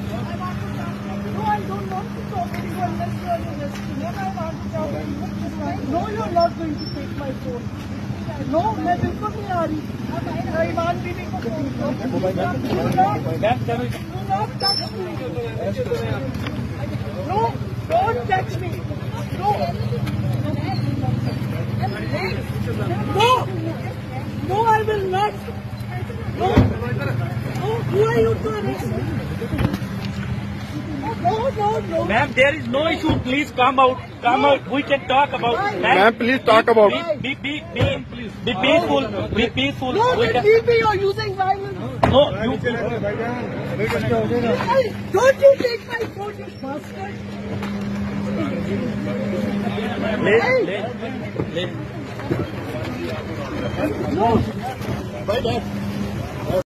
No, I don't want to talk to you unless you are arresting. And I want to talk to you. No, you're not going to take my phone. No, मैं बिल्कुल नहीं आ रही. ईमान बीबी को phone करो. Do not touch me. No, don't touch me. No. No. No, I will not. No. No, who are you to arrest me? No. Ma'am, there is no issue. Please come out. Come out. We can talk about. Ma'am, please talk about. Be peaceful. Be peaceful. No, We can- leave me. You're using violence. No, you. Don't you take my phone, you bastard. Let. No. Bye, Dad.